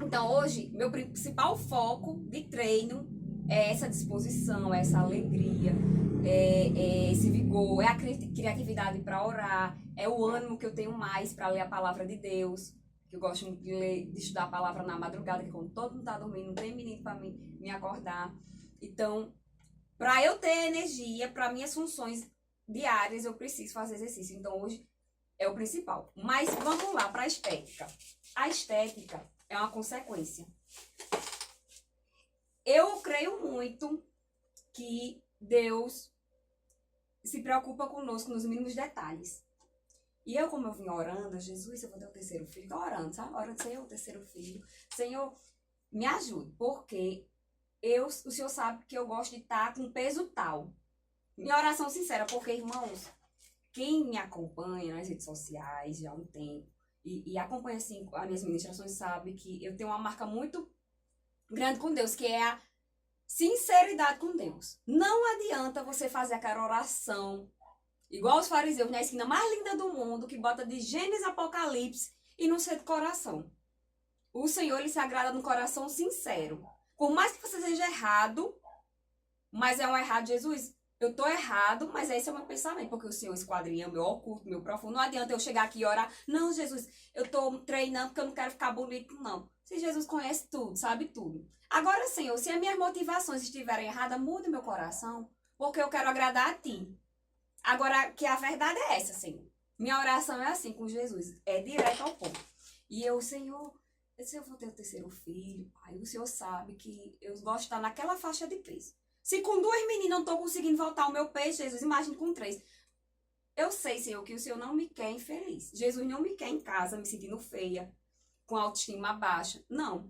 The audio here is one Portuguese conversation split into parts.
Então, hoje, meu principal foco de treino é essa disposição, é essa alegria, é esse vigor, é a criatividade para orar, é o ânimo que eu tenho mais para ler a palavra de Deus, que eu gosto muito de ler, de estudar a palavra na madrugada, que quando todo mundo está dormindo, não tem menino para me acordar. Então, para eu ter energia para minhas funções diárias, eu preciso fazer exercício. Então, hoje é o principal. Mas vamos lá para a estética. A estética é uma consequência. Eu creio muito que Deus se preocupa conosco nos mínimos detalhes. E eu, como eu vim orando, Jesus, eu vou ter o terceiro filho. Tô orando, sabe? Orando, Senhor, o terceiro filho. Senhor, me ajude, porque o Senhor sabe que eu gosto de estar com peso tal. Minha oração sincera, porque, irmãos, quem me acompanha nas redes sociais já há um tempo e acompanha assim as minhas ministrações sabe que eu tenho uma marca muito grande com Deus, que é a sinceridade com Deus. Não adianta você fazer aquela oração igual os fariseus na esquina mais linda do mundo, que bota de Gênesis a Apocalipse e não ser de coração. O Senhor, ele se agrada no coração sincero. Por mais que você seja errado, mas é um errado, Jesus, eu tô errado, mas esse é o meu pensamento, porque o Senhor esquadrinha meu oculto, meu profundo. Não adianta eu chegar aqui e orar, não, Jesus, eu tô treinando porque eu não quero ficar bonito, não. Se Jesus conhece tudo, sabe tudo. Agora, Senhor, se as minhas motivações estiverem erradas, mude meu coração, porque eu quero agradar a Ti. Agora, que a verdade é essa, Senhor. Minha oração é assim com Jesus, é direto ao ponto. E eu, Senhor, se eu vou ter o terceiro filho, Pai, o Senhor sabe que eu gosto de estar naquela faixa de peso. Se com 2 meninas não estou conseguindo voltar o meu peso, Jesus, imagine com 3. Eu sei, Senhor, que o Senhor não me quer infeliz. Jesus não me quer em casa, me sentindo feia, com autoestima baixa. Não.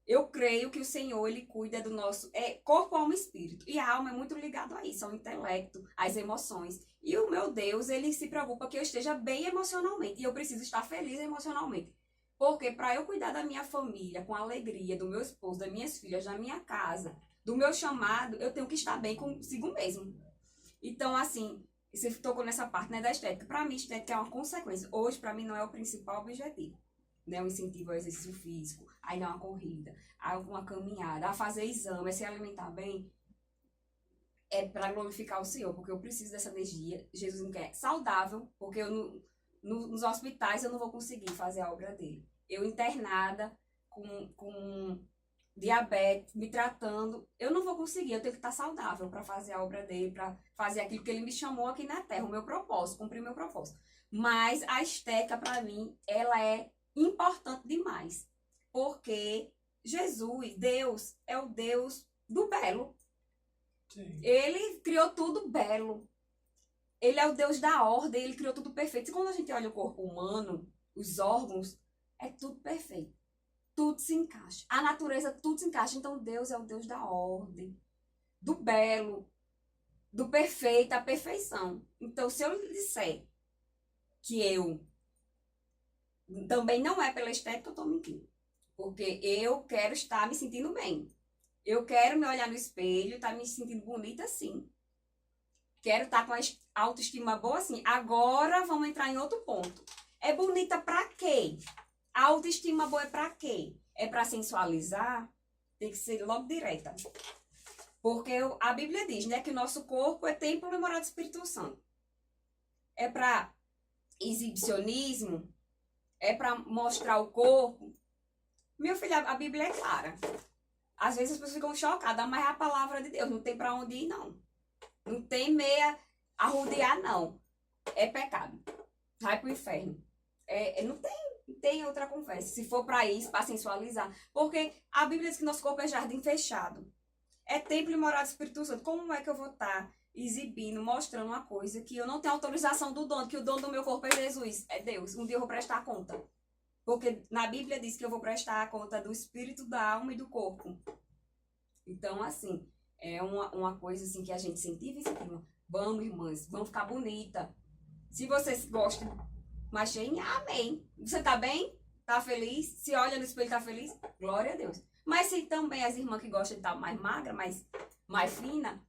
Eu creio que o Senhor, ele cuida do nosso corpo, alma e espírito. E a alma é muito ligado a isso, ao intelecto, às emoções. E o meu Deus, ele se preocupa que eu esteja bem emocionalmente. E eu preciso estar feliz emocionalmente. Porque para eu cuidar da minha família, com alegria, do meu esposo, das minhas filhas, da minha casa, do meu chamado, eu tenho que estar bem consigo mesmo. Então, assim, você tocou nessa parte, né, da estética. Para mim, estética é uma consequência. Hoje, para mim, não é o principal objetivo. Né, o incentivo ao exercício físico, aí dar uma corrida, a uma caminhada, a fazer exame, a se alimentar bem, é para glorificar o Senhor, porque eu preciso dessa energia. Jesus me quer saudável, porque eu nos hospitais eu não vou conseguir fazer a obra dele. Eu internada, com diabetes, me tratando, eu não vou conseguir, eu tenho que estar saudável para fazer a obra dele, para fazer aquilo que ele me chamou aqui na terra, o meu propósito, cumprir meu propósito. Mas a estética, para mim, ela é importante demais, porque Jesus, Deus, é o Deus do belo. Sim. Ele criou tudo belo. Ele é o Deus da ordem, ele criou tudo perfeito. E quando a gente olha o corpo humano, os órgãos, é tudo perfeito. Tudo se encaixa. A natureza, tudo se encaixa. Então, Deus é o Deus da ordem, do belo, do perfeito, a perfeição. Então, se eu lhe disser que eu também não é pela estética, eu estou mentindo. Porque eu quero estar me sentindo bem. Eu quero me olhar no espelho, estar me sentindo bonita assim. Quero estar com a autoestima boa assim. Agora vamos entrar em outro ponto. É bonita pra quê? A autoestima boa é pra quê? É pra sensualizar? Tem que ser logo direta. Porque a Bíblia diz, né, que o nosso corpo é templo e morada do Espírito Santo. É pra exibicionismo? É para mostrar o corpo? Meu filho, a Bíblia é clara. Às vezes as pessoas ficam chocadas, mas é a palavra de Deus. Não tem para onde ir, não. Não tem meia arrodear, não. É pecado. Vai pro inferno. Não tem outra conversa. Se for para isso, para sensualizar. Porque a Bíblia diz que nosso corpo é jardim fechado. É templo e morada do Espírito Santo. Como é que eu vou estar exibindo, mostrando uma coisa que eu não tenho autorização do dono, que o dono do meu corpo é Jesus, é Deus. Um dia eu vou prestar conta. Porque na Bíblia diz que eu vou prestar conta do espírito, da alma e do corpo. Então, assim, é uma coisa assim que a gente incentiva. Vamos, irmãs, vamos ficar bonita. Se vocês gostam, mas amém. Você tá bem? Tá feliz? Se olha no espelho, tá feliz? Glória a Deus. Mas se também as irmãs que gostam de estar mais magra, mais fina,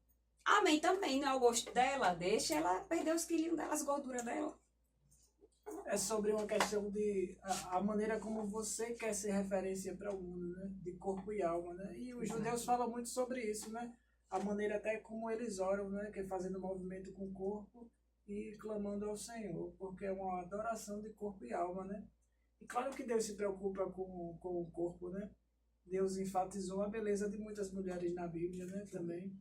amém também, não é o gosto dela, deixa ela perder os quilinhos dela, as gorduras dela. é sobre uma questão de a maneira como você quer ser referência para o mundo, né? De corpo e alma, né? E os judeus falam muito sobre isso, né? A maneira até como eles oram, né? Que é fazendo movimento com o corpo e clamando ao Senhor, porque é uma adoração de corpo e alma, né? E claro que Deus se preocupa com o corpo, né? Deus enfatizou a beleza de muitas mulheres na Bíblia, né? Também.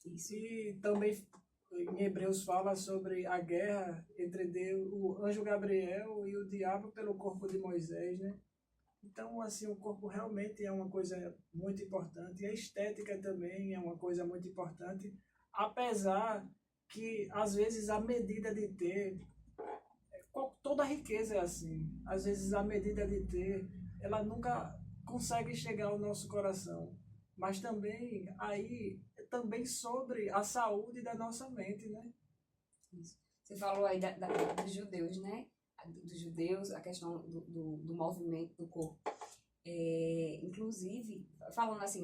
E também em Hebreus fala sobre a guerra entre Deus, o anjo Gabriel e o diabo pelo corpo de Moisés, né? Então, assim, o corpo realmente é uma coisa muito importante. E a estética também é uma coisa muito importante, apesar que, às vezes, a medida de ter, toda a riqueza é assim. Às vezes, a medida de ter, ela nunca consegue chegar ao nosso coração. Mas também, aí, também sobre a saúde da nossa mente, né? Isso. Você falou aí dos judeus, né? Dos judeus, a questão do movimento do corpo. Inclusive, falando assim,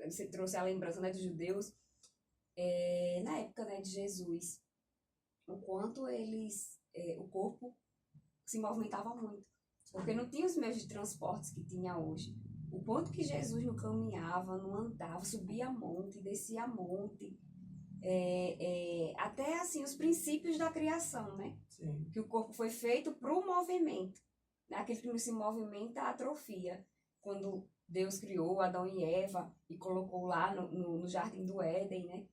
você trouxe a lembrança, né, dos judeus, na época, né, de Jesus, o quanto o corpo se movimentava muito, porque não tinha os meios de transportes que tinha hoje. O quanto que Jesus não caminhava, não andava, subia monte, descia monte, até assim os princípios da criação, né? Sim. Que o corpo foi feito para o movimento, né? Aquele que não se movimenta atrofia. Quando Deus criou Adão e Eva e colocou lá no Jardim do Éden, né?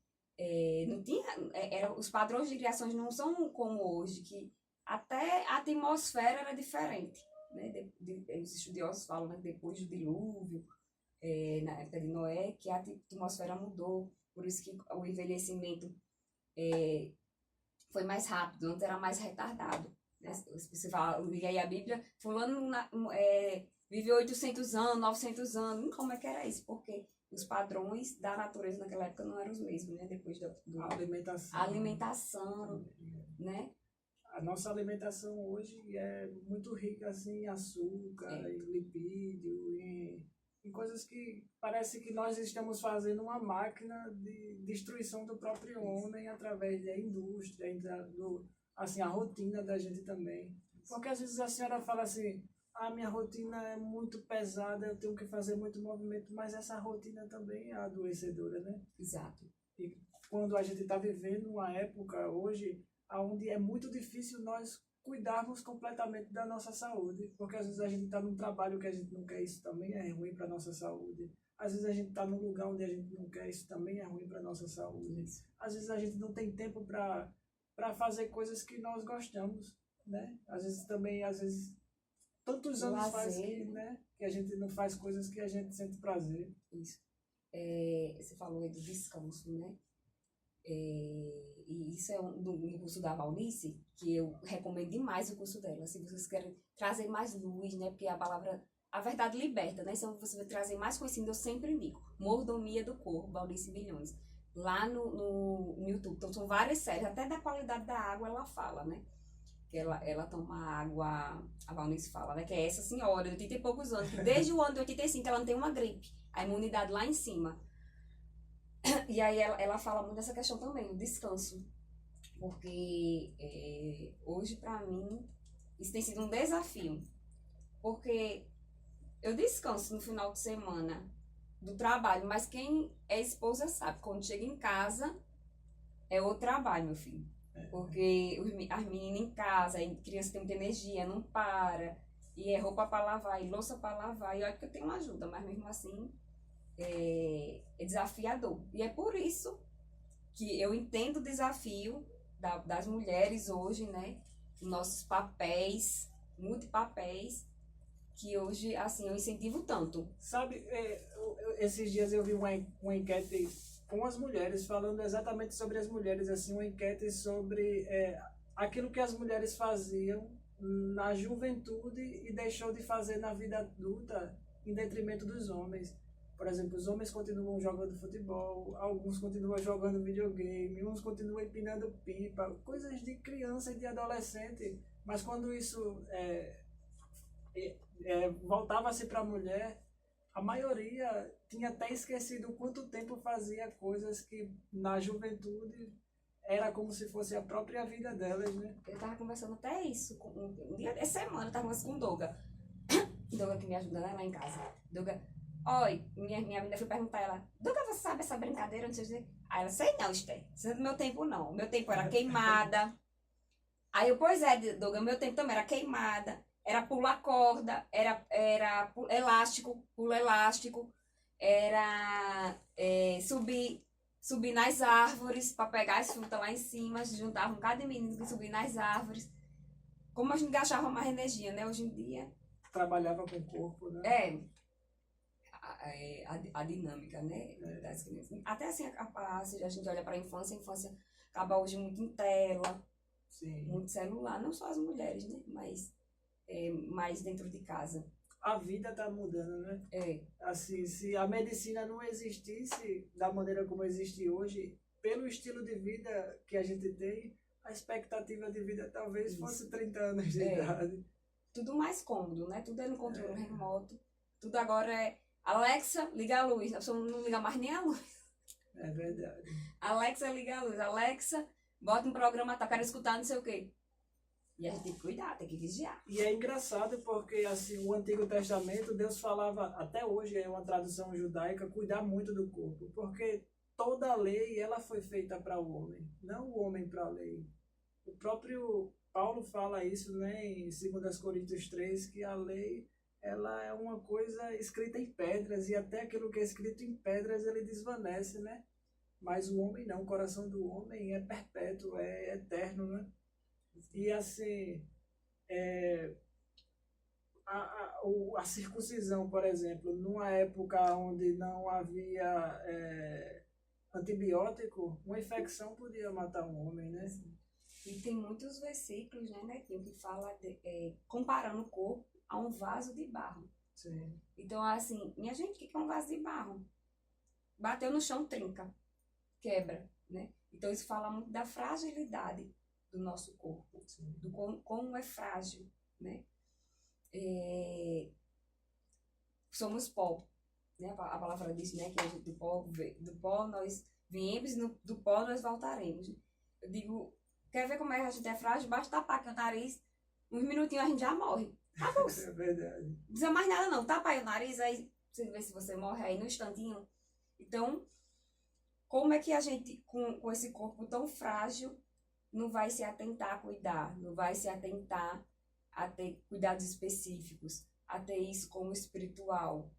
Não tinha, os padrões de criação não são como hoje, que até a atmosfera era diferente, né? Os estudiosos falam, né? Depois do dilúvio, na época de Noé, que a atmosfera mudou, por isso que o envelhecimento foi mais rápido, antes era mais retardado, né? Você fala, liga aí a Bíblia, fulano viveu 800 anos, 900 anos, como é que era isso? Porque os padrões da natureza naquela época não eram os mesmos, né? Depois A alimentação. A alimentação, né? A nossa alimentação hoje é muito rica assim, em açúcar, em lipídio, em coisas que parece que nós estamos fazendo uma máquina de destruição do próprio homem através da indústria, assim, a rotina da gente também. Porque às vezes a senhora fala assim, a minha rotina é muito pesada, eu tenho que fazer muito movimento, mas essa rotina também é adoecedora, né? Exato. E quando a gente está vivendo uma época hoje onde é muito difícil nós cuidarmos completamente da nossa saúde, porque às vezes a gente está num trabalho que a gente não quer, isso também é ruim para a nossa saúde. Às vezes a gente está num lugar onde a gente não quer, isso também é ruim para a nossa saúde. Às vezes a gente não tem tempo para fazer coisas que nós gostamos, né? Às vezes, tantos anos faz que, né, que a gente não faz coisas que a gente sente prazer. Isso. Você falou aí do descanso, né? E isso é no curso da Valnice, que eu recomendo demais o curso dela. Se vocês querem trazer mais luz, né? Porque a verdade liberta, né? Se você vai trazer mais conhecimento, eu sempre indico. Mordomia do Corpo, Valnice Milhões. Lá no YouTube. Então, são várias séries. Até da qualidade da água ela fala, né? Que ela toma água, a Valnice fala, né? Que é essa senhora de 80 e poucos anos, que desde o ano de 85 ela não tem uma gripe. A imunidade lá em cima. E aí ela fala muito dessa questão também, o descanso. Porque hoje, pra mim, isso tem sido um desafio. Porque eu descanso no final de semana do trabalho, mas quem é esposa sabe, quando chega em casa, é o trabalho, meu filho. Porque as meninas em casa, a criança tem muita energia, não para. E é roupa pra lavar, e louça pra lavar. E olha que eu tenho uma ajuda, mas mesmo assim é desafiador. E é por isso que eu entendo o desafio das mulheres hoje, né? Nossos papéis, multipapéis, que hoje, assim, eu incentivo tanto. Sabe, esses dias eu vi uma enquete com as mulheres, falando exatamente sobre as mulheres, assim, uma enquete sobre aquilo que as mulheres faziam na juventude e deixou de fazer na vida adulta em detrimento dos homens. Por exemplo, os homens continuam jogando futebol, alguns continuam jogando videogame, uns continuam empinando pipa, coisas de criança e de adolescente. Mas quando isso voltava-se para a mulher, a maioria tinha até esquecido quanto tempo fazia coisas que na juventude era como se fosse a própria vida delas, né? Eu tava conversando até isso, um dia de semana, eu tava conversando com o Doga. Doga que me ajuda, né, lá em casa. Doga, oi, minha menina foi perguntar a ela, Doga, você sabe essa brincadeira? Não sei dizer. Aí ela, sei não, Esther. Isso é do meu tempo não. Meu tempo era queimada. Aí eu, pois é, Doga, meu tempo também era queimada. Era pular corda, era elástico, pulo elástico, era subir nas árvores para pegar as frutas lá em cima. Juntava um cada menino que subia nas árvores. Como a gente gastava mais energia, né? Hoje em dia. Trabalhava com o corpo, né? A dinâmica, né? Das crianças. Até assim, se a gente olha para a infância acaba hoje muito em tela, Sim. muito celular. Não só as mulheres, né? Mas mais dentro de casa. A vida tá mudando, né? Assim, se a medicina não existisse da maneira como existe hoje, pelo estilo de vida que a gente tem, a expectativa de vida talvez fosse 30 anos de idade. Tudo mais cômodo, né? Tudo é no controle remoto. Tudo agora é Alexa, liga a luz. A pessoa não liga mais nem a luz. É verdade. Alexa, liga a luz. Alexa, bota um programa, tá, quero escutar não sei o quê. E a gente tem que cuidar, tem que vigiar. E é engraçado porque assim, o Antigo Testamento, Deus falava, até hoje é uma tradução judaica, cuidar muito do corpo. Porque toda a lei ela foi feita para o homem, não o homem para a lei. O próprio Paulo fala isso, né, em 2 Coríntios 3, que a lei ela é uma coisa escrita em pedras, e até aquilo que é escrito em pedras ele desvanece, né? Mas o homem não, o coração do homem é perpétuo, é eterno, né? E assim, a circuncisão, por exemplo, numa época onde não havia antibiótico, uma infecção podia matar um homem, né? E tem muitos versículos, né, Netinho, que fala comparando o corpo a um vaso de barro. Sim. Então, assim, minha gente, o que é um vaso de barro? Bateu no chão, trinca, quebra, né? Então, isso fala muito da fragilidade do nosso corpo, do como é frágil, né? Somos pó, né? A palavra diz, né, que a gente, do pó nós viemos e do pó nós voltaremos. Eu digo, quer ver como é que a gente é frágil? Basta tapar aqui o nariz, uns minutinhos a gente já morre. Acabou. É verdade. Não precisa mais nada não, tapa aí o nariz, aí você vê se você morre aí no instantinho. Então, como é que a gente, com esse corpo tão frágil, não vai se atentar a cuidar, não vai se atentar a ter cuidados específicos, a ter isso como espiritual,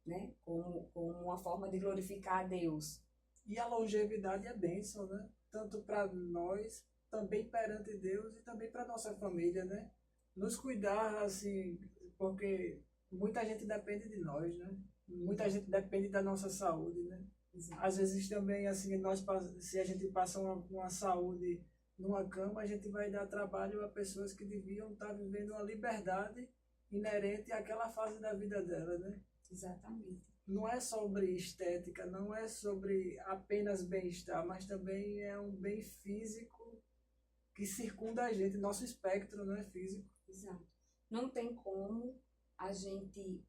né? Como uma forma de glorificar a Deus. E a longevidade é bênção, né? Tanto para nós, também perante Deus e também para nossa família, né? Nos cuidar, assim, porque muita gente depende de nós, né? Muita gente depende da nossa saúde, né? Exato. Às vezes também, assim, se a gente passa uma saúde numa cama, a gente vai dar trabalho a pessoas que deviam estar vivendo uma liberdade inerente àquela fase da vida dela, né? Exatamente. Não é sobre estética, não é sobre apenas bem-estar, mas também é um bem físico que circunda a gente, nosso espectro, não é físico. Exato. Não tem como a gente,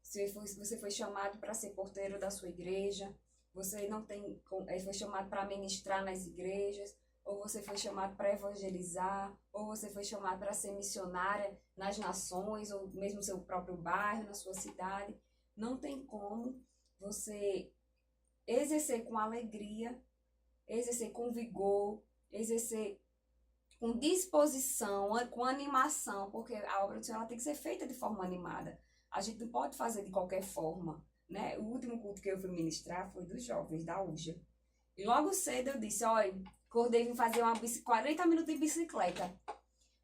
se você foi chamado para ser porteiro da sua igreja, você não tem, foi chamado para ministrar nas igrejas, ou você foi chamado para evangelizar, ou você foi chamado para ser missionária nas nações, ou mesmo no seu próprio bairro, na sua cidade. Não tem como você exercer com alegria, exercer com vigor, exercer com disposição, com animação, porque a obra do Senhor ela tem que ser feita de forma animada. A gente não pode fazer de qualquer forma, né? O último culto que eu fui ministrar foi dos jovens, da UJA. E logo cedo eu disse, olha, acordei e vim fazer 40 minutos de bicicleta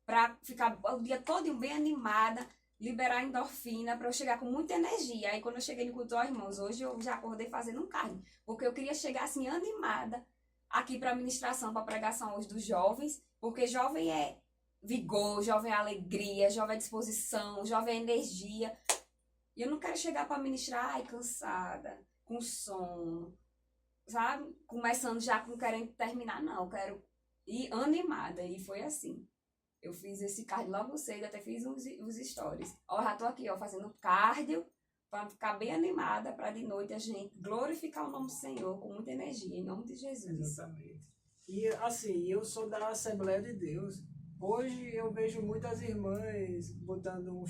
para ficar o dia todo bem animada, liberar endorfina, para eu chegar com muita energia. Aí quando eu cheguei no culto, ó, irmãos, hoje eu já acordei fazendo um cardio, porque eu queria chegar assim animada aqui para a ministração, para a pregação hoje dos jovens, porque jovem é vigor, jovem é alegria, jovem é disposição, jovem é energia. E eu não quero chegar para ministrar, ai, cansada, com sono, sabe? Começando já com querendo terminar, não, eu quero ir animada. E foi assim. Eu fiz esse cardio logo cedo, até fiz uns stories. Ó, já tô aqui, ó, fazendo cardio, para ficar bem animada, para de noite a gente glorificar o nome do Senhor com muita energia, em nome de Jesus. Exatamente. E assim, eu sou da Assembleia de Deus. Hoje eu vejo muitas irmãs botando um